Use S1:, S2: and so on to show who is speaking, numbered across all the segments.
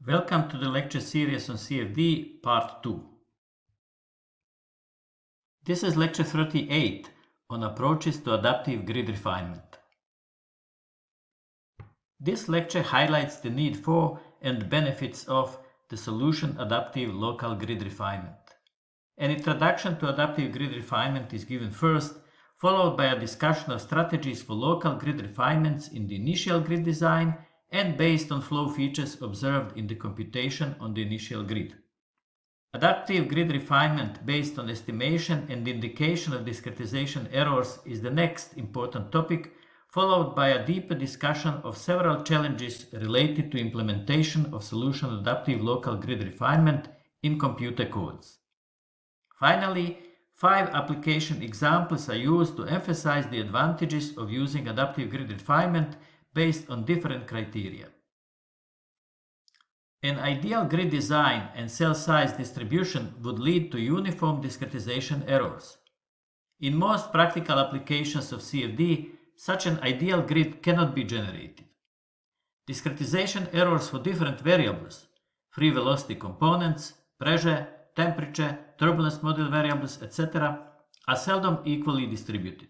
S1: Welcome to the lecture series on CFD, Part 2. This is lecture 38 on approaches to adaptive grid refinement. This lecture highlights the need for and benefits of the solution adaptive local grid refinement. An introduction to adaptive grid refinement is given first, followed by a discussion of strategies for local grid refinements in the initial grid design and based on flow features observed in the computation on the initial grid. Adaptive grid refinement based on estimation and indication of discretization errors is the next important topic, followed by a deeper discussion of several challenges related to implementation of solution adaptive local grid refinement in computer codes. Finally, 5 application examples are used to emphasize the advantages of using adaptive grid refinement based on different criteria. An ideal grid design and cell size distribution would lead to uniform discretization errors. In most practical applications of CFD, such an ideal grid cannot be generated. Discretization errors for different variables, free velocity components, pressure, temperature, turbulence model variables, etc., are seldom equally distributed.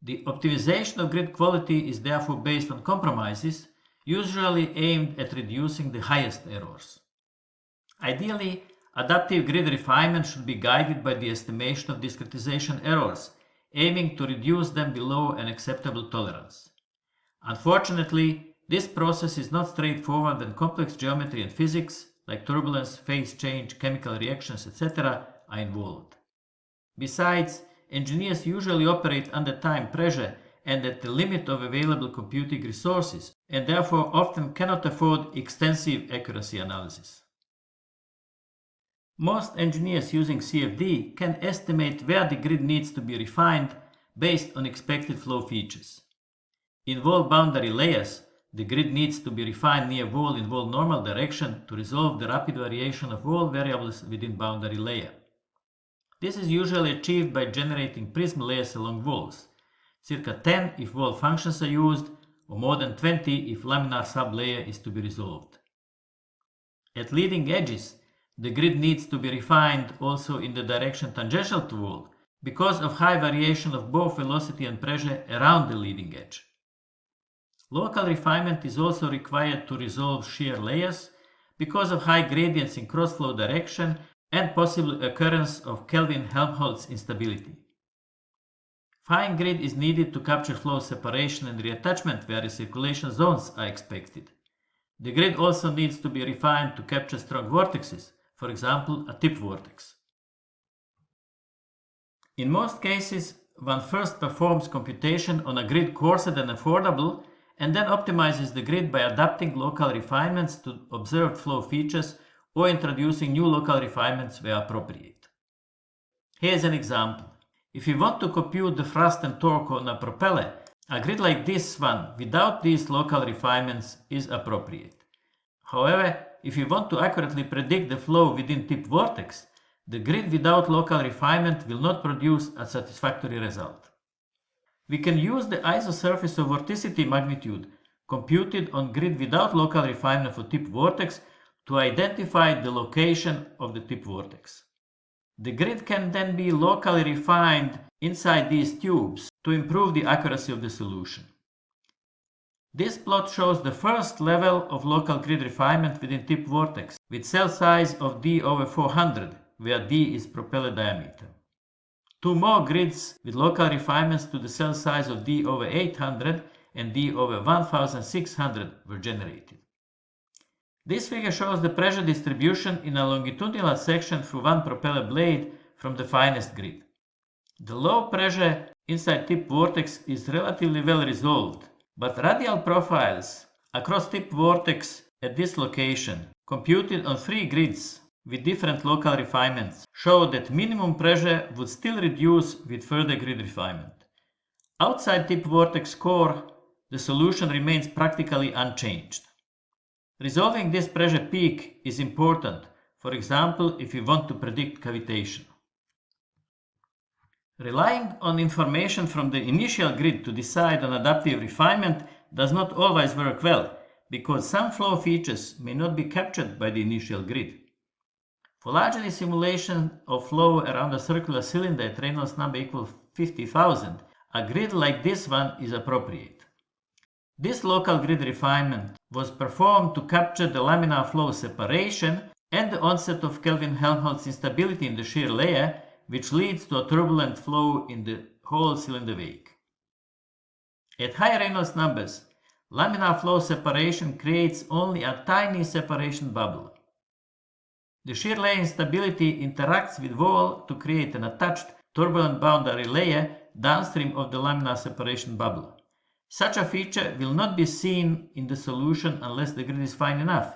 S1: The optimization of grid quality is therefore based on compromises, usually aimed at reducing the highest errors. Ideally, adaptive grid refinement should be guided by the estimation of discretization errors, aiming to reduce them below an acceptable tolerance. Unfortunately, this process is not straightforward when complex geometry and physics, like turbulence, phase change, chemical reactions, etc., are involved. Besides, engineers usually operate under time pressure and at the limit of available computing resources, and therefore often cannot afford extensive accuracy analysis. Most engineers using CFD can estimate where the grid needs to be refined based on expected flow features. In wall boundary layers, the grid needs to be refined near wall in wall normal direction to resolve the rapid variation of wall variables within boundary layer. This is usually achieved by generating prism layers along walls, circa 10 if wall functions are used, or more than 20 if laminar sublayer is to be resolved. At leading edges, the grid needs to be refined also in the direction tangential to wall, because of high variation of both velocity and pressure around the leading edge. Local refinement is also required to resolve shear layers because of high gradients in cross-flow direction and possible occurrence of Kelvin-Helmholtz instability. Fine grid is needed to capture flow separation and reattachment where recirculation zones are expected. The grid also needs to be refined to capture strong vortexes, for example, a tip vortex. In most cases, one first performs computation on a grid coarser than affordable and then optimizes the grid by adapting local refinements to observed flow features or introducing new local refinements where appropriate. Here's an example. If you want to compute the thrust and torque on a propeller, a grid like this one without these local refinements is appropriate. However, if you want to accurately predict the flow within tip vortex, the grid without local refinement will not produce a satisfactory result. We can use the isosurface of vorticity magnitude computed on grid without local refinement for tip vortex to identify the location of the tip vortex. The grid can then be locally refined inside these tubes to improve the accuracy of the solution. This plot shows the first level of local grid refinement within tip vortex with cell size of d over 400, where d is propeller diameter. 2 more grids with local refinements to the cell size of d over 800 and d over 1600 were generated. This figure shows the pressure distribution in a longitudinal section through one propeller blade from the finest grid. The low pressure inside tip vortex is relatively well resolved, but radial profiles across tip vortex at this location, computed on 3 grids with different local refinements, show that minimum pressure would still reduce with further grid refinement. Outside tip vortex core, the solution remains practically unchanged. Resolving this pressure peak is important, for example, if you want to predict cavitation. Relying on information from the initial grid to decide on adaptive refinement does not always work well, because some flow features may not be captured by the initial grid. For largely simulation of flow around a circular cylinder at Reynolds number equals 50,000, a grid like this one is appropriate. This local grid refinement was performed to capture the laminar flow separation and the onset of Kelvin-Helmholtz instability in the shear layer, which leads to a turbulent flow in the whole cylinder wake. At high Reynolds numbers, laminar flow separation creates only a tiny separation bubble. The shear layer instability interacts with wall to create an attached turbulent boundary layer downstream of the laminar separation bubble. Such a feature will not be seen in the solution unless the grid is fine enough.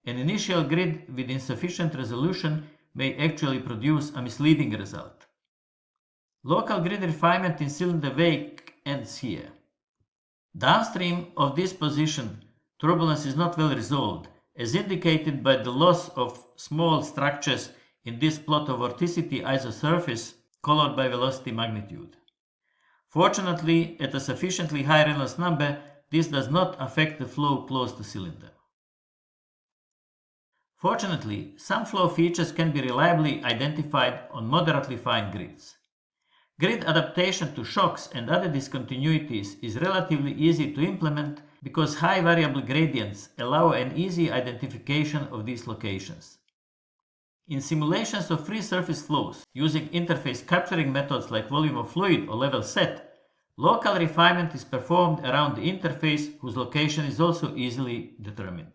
S1: An initial grid with insufficient resolution may actually produce a misleading result. Local grid refinement in cylinder wake ends here. Downstream of this position, turbulence is not well resolved, as indicated by the loss of small structures in this plot of vorticity isosurface colored by velocity magnitude. Fortunately, at a sufficiently high Reynolds number, this does not affect the flow close to cylinder. Fortunately, some flow features can be reliably identified on moderately fine grids. Grid adaptation to shocks and other discontinuities is relatively easy to implement because high variable gradients allow an easy identification of these locations. In simulations of free surface flows using interface capturing methods like volume of fluid or level set, local refinement is performed around the interface whose location is also easily determined.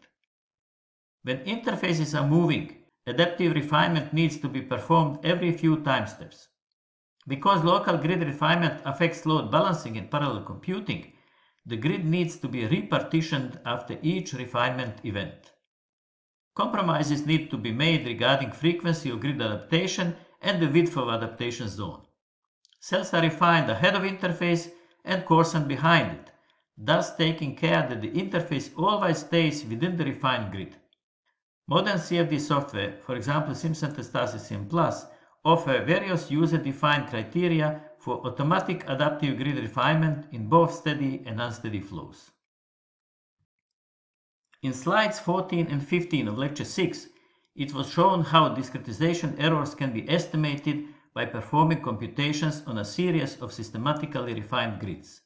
S1: When interfaces are moving, adaptive refinement needs to be performed every few time steps. Because local grid refinement affects load balancing and parallel computing, the grid needs to be repartitioned after each refinement event. Compromises need to be made regarding frequency of grid adaptation and the width of adaptation zone. Cells are refined ahead of interface and coarsened behind it, thus taking care that the interface always stays within the refined grid. Modern CFD software, for example SimSynthetasis Sim+, offer various user-defined criteria for automatic adaptive grid refinement in both steady and unsteady flows. In slides 14 and 15 of Lecture 6, it was shown how discretization errors can be estimated by performing computations on a series of systematically refined grids.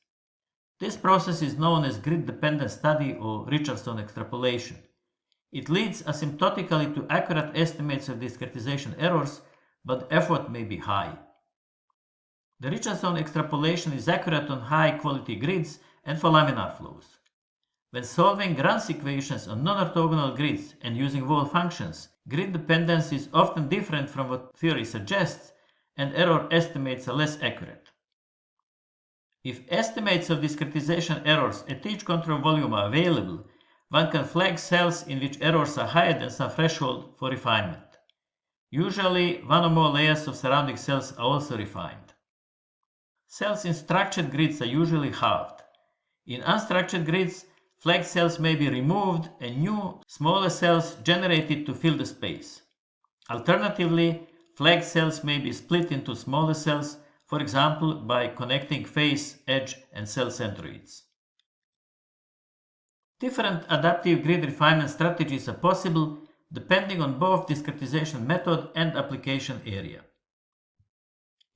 S1: This process is known as grid-dependent study or Richardson extrapolation. It leads asymptotically to accurate estimates of discretization errors, but effort may be high. The Richardson extrapolation is accurate on high-quality grids and for laminar flows. When solving Grun's equations on non-orthogonal grids and using wall functions, grid dependence is often different from what theory suggests, and error estimates are less accurate. If estimates of discretization errors at each control volume are available, one can flag cells in which errors are higher than some threshold for refinement. Usually, one or more layers of surrounding cells are also refined. Cells in structured grids are usually halved. In unstructured grids, flag cells may be removed and new, smaller cells generated to fill the space. Alternatively, flag cells may be split into smaller cells, for example by connecting face, edge, and cell centroids. Different adaptive grid refinement strategies are possible depending on both discretization method and application area.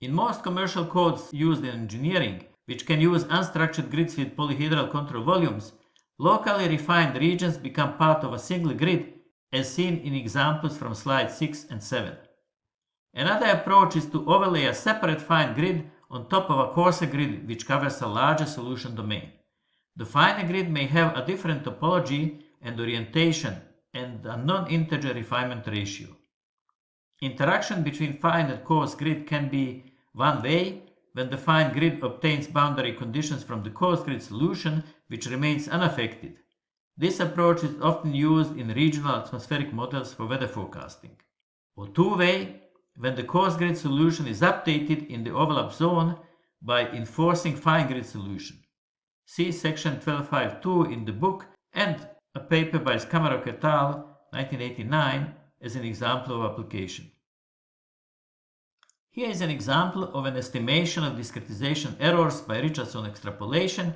S1: In most commercial codes used in engineering, which can use unstructured grids with polyhedral control volumes, locally refined regions become part of a single grid, as seen in examples from slides 6 and 7. Another approach is to overlay a separate fine grid on top of a coarser grid which covers a larger solution domain. The finer grid may have a different topology and orientation and a non-integer refinement ratio. Interaction between fine and coarse grid can be one way when the fine grid obtains boundary conditions from the coarse grid solution which remains unaffected. This approach is often used in regional atmospheric models for weather forecasting. Or two-way when the coarse grid solution is updated in the overlap zone by enforcing fine grid solution. See section 12.5.2 in the book and a paper by Skamarok et al. 1989 as an example of application. Here is an example of an estimation of discretization errors by Richardson extrapolation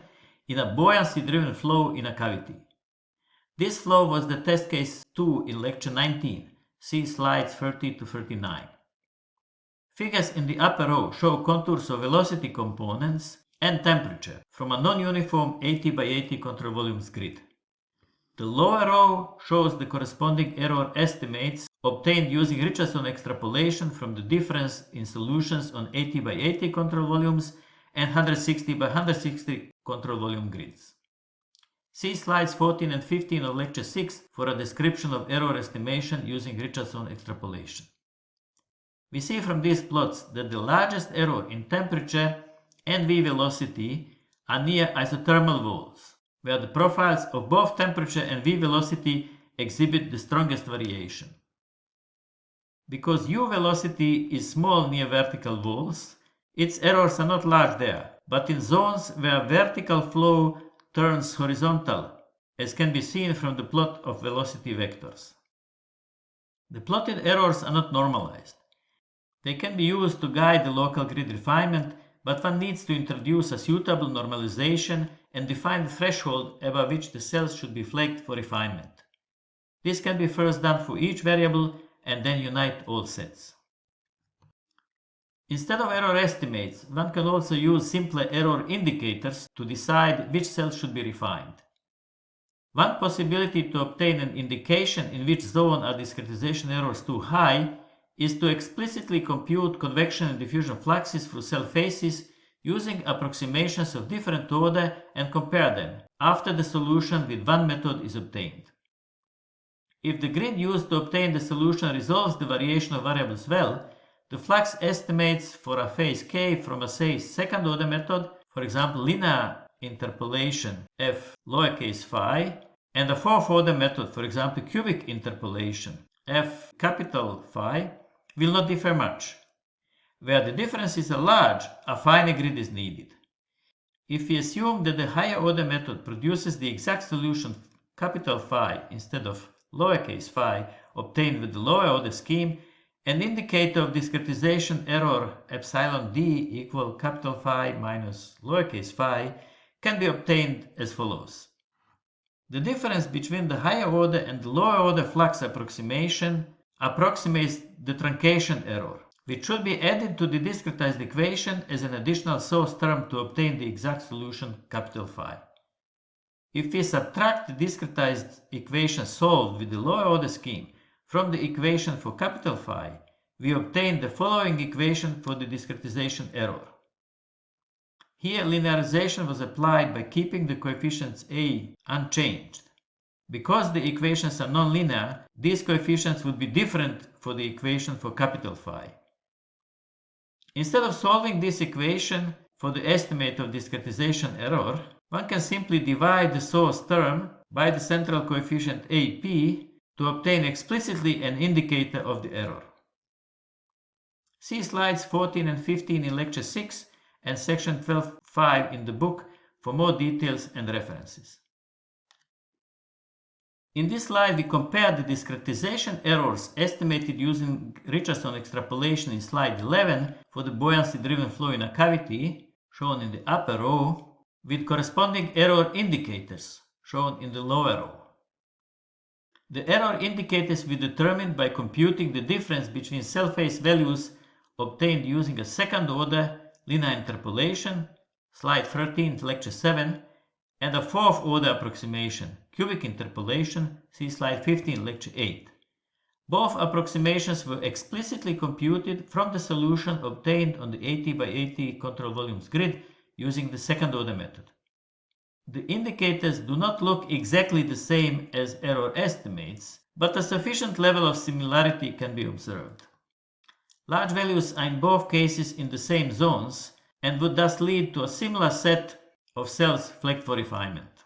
S1: in a buoyancy-driven flow in a cavity. This flow was the test case 2 in lecture 19. See slides 30 to 39. Figures in the upper row show contours of velocity components and temperature from a non-uniform 80 by 80 control volumes grid. The lower row shows the corresponding error estimates obtained using Richardson extrapolation from the difference in solutions on 80 by 80 control volumes and 160 by 160 control volume grids. See slides 14 and 15 of lecture 6 for a description of error estimation using Richardson extrapolation. We see from these plots that the largest error in temperature and V velocity are near isothermal walls, where the profiles of both temperature and V velocity exhibit the strongest variation. Because U velocity is small near vertical walls, its errors are not large there, but in zones where vertical flow turns horizontal, as can be seen from the plot of velocity vectors. The plotted errors are not normalized. They can be used to guide the local grid refinement, but one needs to introduce a suitable normalization and define the threshold above which the cells should be flagged for refinement. This can be first done for each variable and then unite all sets. Instead of error estimates, one can also use simpler error indicators to decide which cells should be refined. One possibility to obtain an indication in which zone are discretization errors too high is to explicitly compute convection and diffusion fluxes through cell faces using approximations of different order and compare them after the solution with one method is obtained. If the grid used to obtain the solution resolves the variation of variables well, the flux estimates for a phase k from a say second order method, for example linear interpolation f lowercase phi, and a fourth order method, for example cubic interpolation f capital phi, will not differ much. Where the differences are large, a finer grid is needed. If we assume that the higher order method produces the exact solution capital phi instead of lowercase phi obtained with the lower order scheme, an indicator of discretization error epsilon d equal capital phi minus lowercase phi can be obtained as follows. The difference between the higher order and the lower order flux approximation approximates the truncation error, which should be added to the discretized equation as an additional source term to obtain the exact solution capital phi. If we subtract the discretized equation solved with the lower order scheme from the equation for capital phi, we obtain the following equation for the discretization error. Here linearization was applied by keeping the coefficients a unchanged. Because the equations are nonlinear, these coefficients would be different for the equation for capital phi. Instead of solving this equation for the estimate of discretization error, one can simply divide the source term by the central coefficient AP to obtain explicitly an indicator of the error. See slides 14 and 15 in lecture 6 and section 12.5 in the book for more details and references. In this slide, we compare the discretization errors estimated using Richardson extrapolation in slide 11 for the buoyancy-driven flow in a cavity, shown in the upper row, with corresponding error indicators, shown in the lower row. The error indicators were determined by computing the difference between cell phase values obtained using a second-order linear interpolation, slide 13, lecture 7, and a fourth-order approximation, cubic interpolation, see slide 15, lecture 8. Both approximations were explicitly computed from the solution obtained on the 80 by 80 control volumes grid using the second-order method. The indicators do not look exactly the same as error estimates, but a sufficient level of similarity can be observed. Large values are in both cases in the same zones and would thus lead to a similar set of cells flagged for refinement.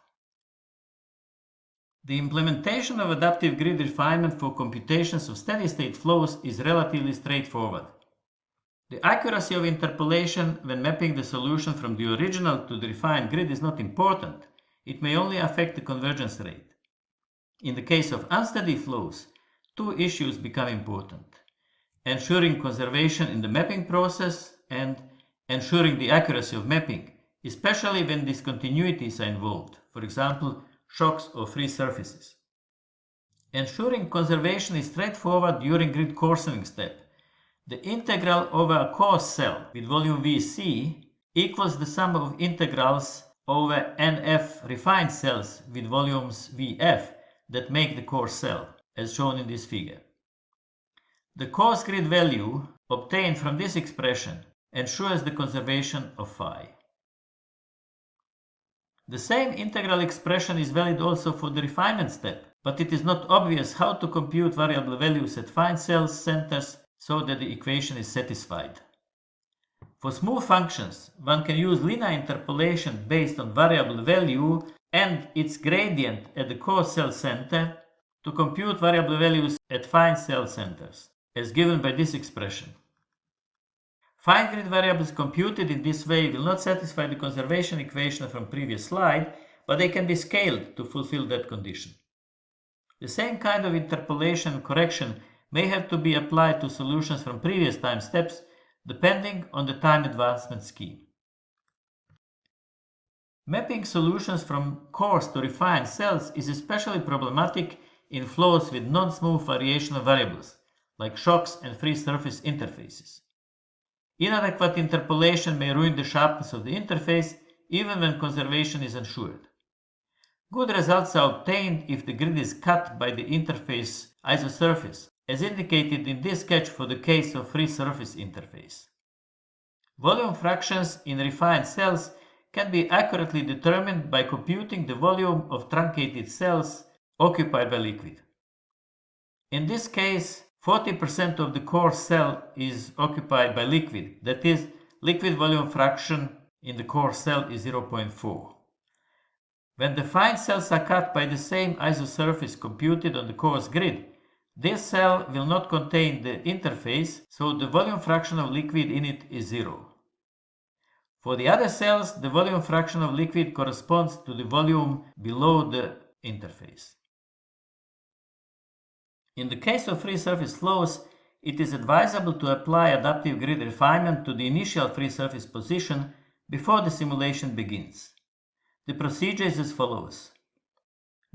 S1: The implementation of adaptive grid refinement for computations of steady-state flows is relatively straightforward. The accuracy of interpolation when mapping the solution from the original to the refined grid is not important. It may only affect the convergence rate. In the case of unsteady flows, two issues become important: ensuring conservation in the mapping process and ensuring the accuracy of mapping, especially when discontinuities are involved, for example, shocks or free surfaces. Ensuring conservation is straightforward during grid coarsening step. The integral over a coarse cell with volume Vc equals the sum of integrals over NF refined cells with volumes Vf that make the coarse cell, as shown in this figure. The coarse grid value obtained from this expression ensures the conservation of phi. The same integral expression is valid also for the refinement step, but it is not obvious how to compute variable values at fine cell centers so that the equation is satisfied. For smooth functions, one can use linear interpolation based on variable value and its gradient at the coarse cell center to compute variable values at fine cell centers, as given by this expression. Fine grid variables computed in this way will not satisfy the conservation equation from previous slide, but they can be scaled to fulfill that condition. The same kind of interpolation and correction may have to be applied to solutions from previous time steps, depending on the time advancement scheme. Mapping solutions from coarse to refined cells is especially problematic in flows with non-smooth variational variables, like shocks and free surface interfaces. Inadequate interpolation may ruin the sharpness of the interface, even when conservation is ensured. Good results are obtained if the grid is cut by the interface isosurface, as indicated in this sketch for the case of free surface interface. Volume fractions in refined cells can be accurately determined by computing the volume of truncated cells occupied by liquid. In this case, 40% of the coarse cell is occupied by liquid, that is, liquid volume fraction in the coarse cell is 0.4. When the fine cells are cut by the same isosurface computed on the coarse grid, this cell will not contain the interface, so the volume fraction of liquid in it is 0. For the other cells, the volume fraction of liquid corresponds to the volume below the interface. In the case of free surface flows, it is advisable to apply adaptive grid refinement to the initial free surface position before the simulation begins. The procedure is as follows.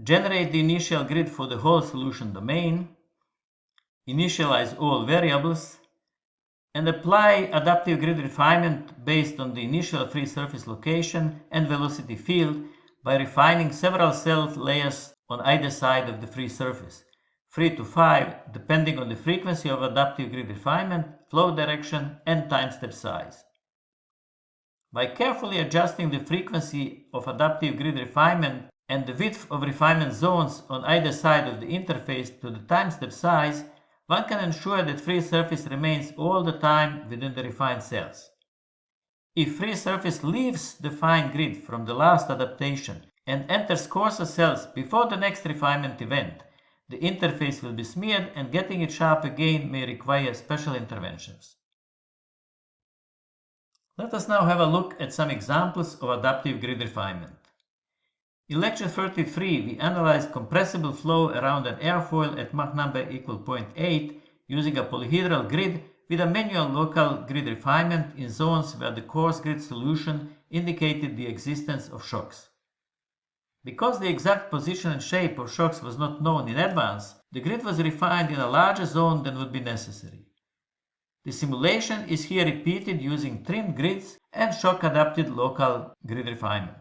S1: Generate the initial grid for the whole solution domain, initialize all variables, and apply adaptive grid refinement based on the initial free surface location and velocity field by refining several cell layers on either side of the free surface, 3 to 5, depending on the frequency of adaptive grid refinement, flow direction, and time step size. By carefully adjusting the frequency of adaptive grid refinement and the width of refinement zones on either side of the interface to the time step size, one can ensure that free surface remains all the time within the refined cells. If free surface leaves the fine grid from the last adaptation and enters coarser cells before the next refinement event, the interface will be smeared and getting it sharp again may require special interventions. Let us now have a look at some examples of adaptive grid refinement. In lecture 33, we analyzed compressible flow around an airfoil at Mach number equal 0.8 using a polyhedral grid with a manual local grid refinement in zones where the coarse grid solution indicated the existence of shocks. Because the exact position and shape of shocks was not known in advance, the grid was refined in a larger zone than would be necessary. The simulation is here repeated using trimmed grids and shock-adapted local grid refinement.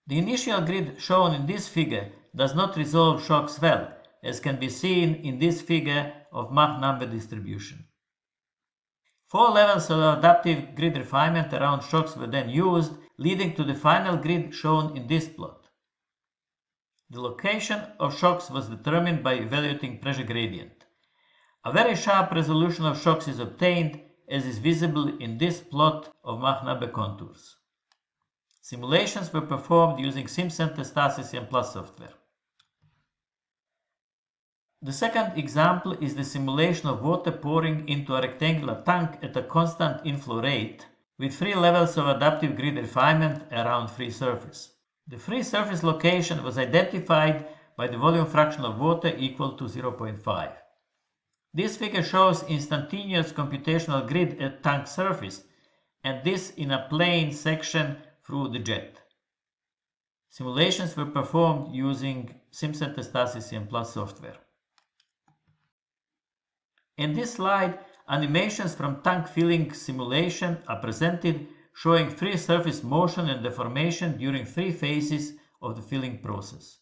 S1: The initial grid shown in this figure does not resolve shocks well, as can be seen in this figure of Mach number distribution. 4 levels of adaptive grid refinement around shocks were then used, leading to the final grid shown in this plot. The location of shocks was determined by evaluating pressure gradient. A very sharp resolution of shocks is obtained, as is visible in this plot of Mach number contours. Simulations were performed using SimCenter StarCCM Plus software. The second example is the simulation of water pouring into a rectangular tank at a constant inflow rate with 3 levels of adaptive grid refinement around free surface. The free surface location was identified by the volume fraction of water equal to 0.5. This figure shows instantaneous computational grid at tank surface, and this in a plane section through the jet. Simulations were performed using SimSynthestasis CM+ software. In this slide, animations from tank filling simulation are presented showing free surface motion and deformation during 3 phases of the filling process.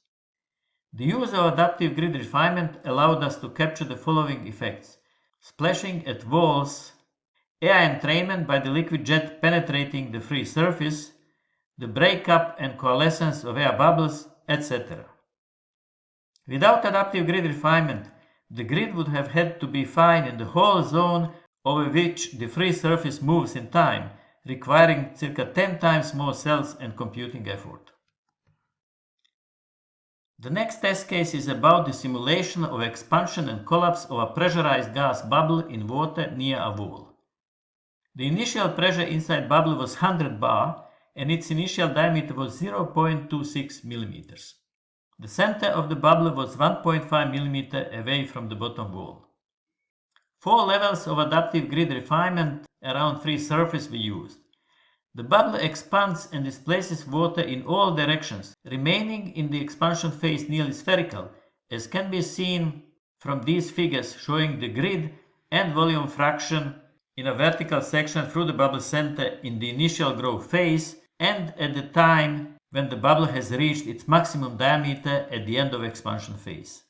S1: The use of adaptive grid refinement allowed us to capture the following effects: splashing at walls, air entrainment by the liquid jet penetrating the free surface, the breakup and coalescence of air bubbles, etc. Without adaptive grid refinement, the grid would have had to be fine in the whole zone over which the free surface moves in time, requiring circa 10 times more cells and computing effort. The next test case is about the simulation of expansion and collapse of a pressurized gas bubble in water near a wall. The initial pressure inside bubble was 100 bar and its initial diameter was 0.26 millimeters. The center of the bubble was 1.5 millimeter away from the bottom wall. 4 levels of adaptive grid refinement around free surface were used. The bubble expands and displaces water in all directions, remaining in the expansion phase nearly spherical, as can be seen from these figures showing the grid and volume fraction in a vertical section through the bubble center in the initial growth phase and at the time when the bubble has reached its maximum diameter at the end of expansion phase.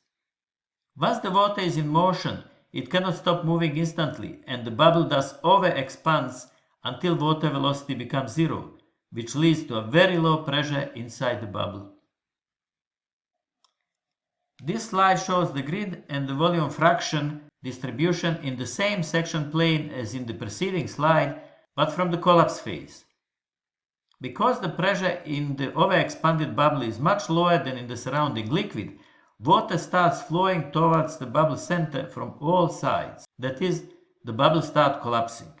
S1: Once the water is in motion, it cannot stop moving instantly, and the bubble thus over-expands until water velocity becomes 0, which leads to a very low pressure inside the bubble. This slide shows the grid and the volume fraction distribution in the same section plane as in the preceding slide, but from the collapse phase. Because the pressure in the overexpanded bubble is much lower than in the surrounding liquid, water starts flowing towards the bubble center from all sides. That is, the bubble starts collapsing.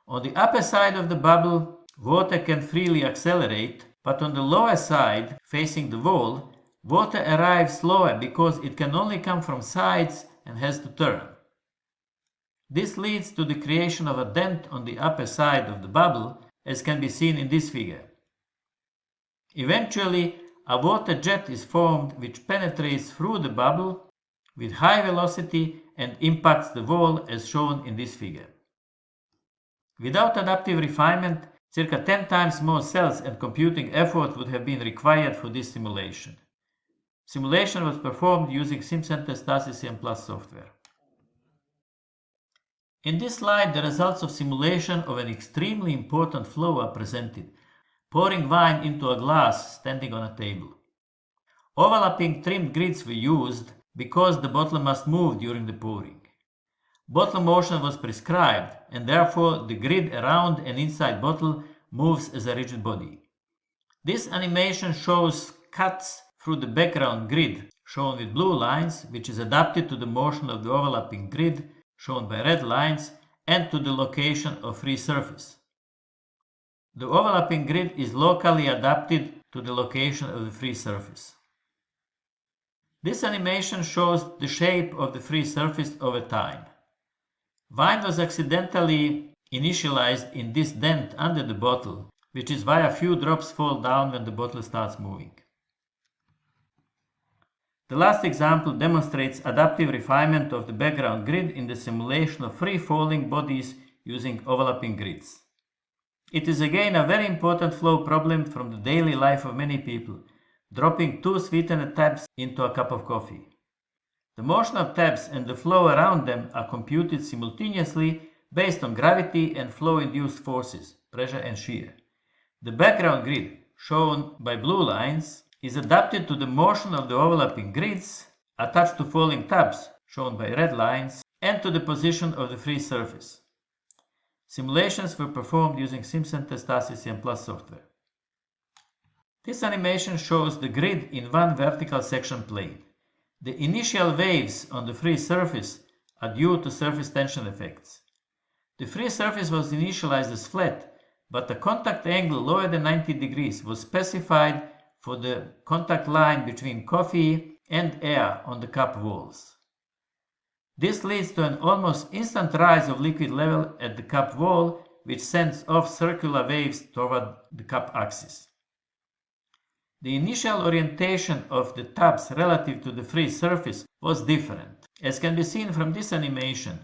S1: On the upper side of the bubble, water can freely accelerate, but on the lower side, facing the wall, water arrives slower because it can only come from sides and has to turn. This leads to the creation of a dent on the upper side of the bubble, as can be seen in this figure. Eventually, a water jet is formed which penetrates through the bubble with high velocity and impacts the wall as shown in this figure. Without adaptive refinement, circa 10 times more cells and computing effort would have been required for this simulation. Simulation was performed using SimSynthestasis CM+ software. In this slide, the results of simulation of an extremely important flow are presented: pouring wine into a glass standing on a table. Overlapping trimmed grids were used because the bottle must move during the pouring. Bottle motion was prescribed, and therefore the grid around and inside bottle moves as a rigid body. This animation shows cuts through the background grid, shown with blue lines, which is adapted to the motion of the overlapping grid, shown by red lines, and to the location of free surface. The overlapping grid is locally adapted to the location of the free surface. This animation shows the shape of the free surface over time. Wine was accidentally initialized in this dent under the bottle, which is why a few drops fall down when the bottle starts moving. The last example demonstrates adaptive refinement of the background grid in the simulation of free-falling bodies using overlapping grids. It is again a very important flow problem from the daily life of many people, dropping 2 sweetener tabs into a cup of coffee. The motion of tabs and the flow around them are computed simultaneously based on gravity and flow-induced forces, pressure and shear. The background grid, shown by blue lines, is adapted to the motion of the overlapping grids attached to falling tabs, shown by red lines, and to the position of the free surface. Simulations were performed using SimSynthestasis CM+ software. This animation shows the grid in one vertical section plane. The initial waves on the free surface are due to surface tension effects. The free surface was initialized as flat, but a contact angle lower than 90 degrees was specified for the contact line between coffee and air on the cup walls. This leads to an almost instant rise of liquid level at the cup wall, which sends off circular waves toward the cup axis. the initial orientation of the tabs relative to the free surface was different, as can be seen from this animation.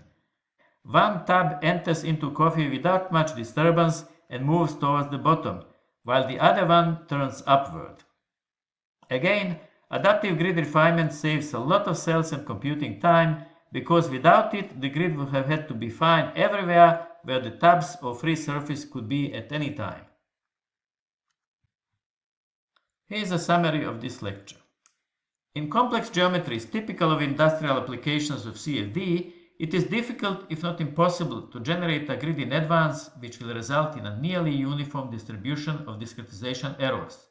S1: One tab enters into coffee without much disturbance and moves towards the bottom, while the other one turns upward. Again, adaptive grid refinement saves a lot of cells and computing time, because without it, the grid would have had to be fine everywhere where the tabs or free surface could be at any time. Here is a summary of this lecture. In complex geometries typical of industrial applications of CFD, it is difficult, if not impossible, to generate a grid in advance which will result in a nearly uniform distribution of discretization errors.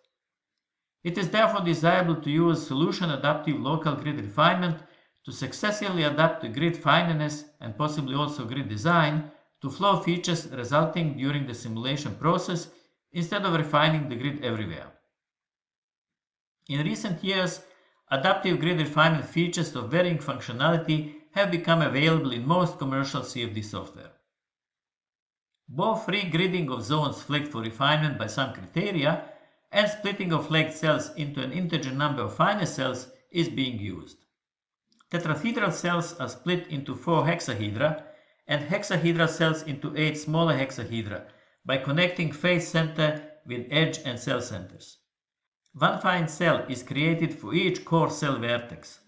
S1: It is therefore desirable to use solution-adaptive local grid refinement to successively adapt the grid fineness and possibly also grid design to flow features resulting during the simulation process instead of refining the grid everywhere. In recent years, adaptive grid refinement features of varying functionality have become available in most commercial CFD software. Both free gridding of zones flagged for refinement by some criteria and splitting of flagged cells into an integer number of finer cells is being used. Tetrahedral cells are split into 4 hexahedra and hexahedral cells into 8 smaller hexahedra by connecting face center with edge and cell centers. One fine cell is created for each core cell vertex.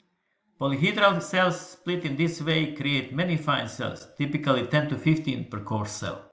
S1: Polyhedral cells split in this way create many fine cells, typically 10 to 15 per core cell.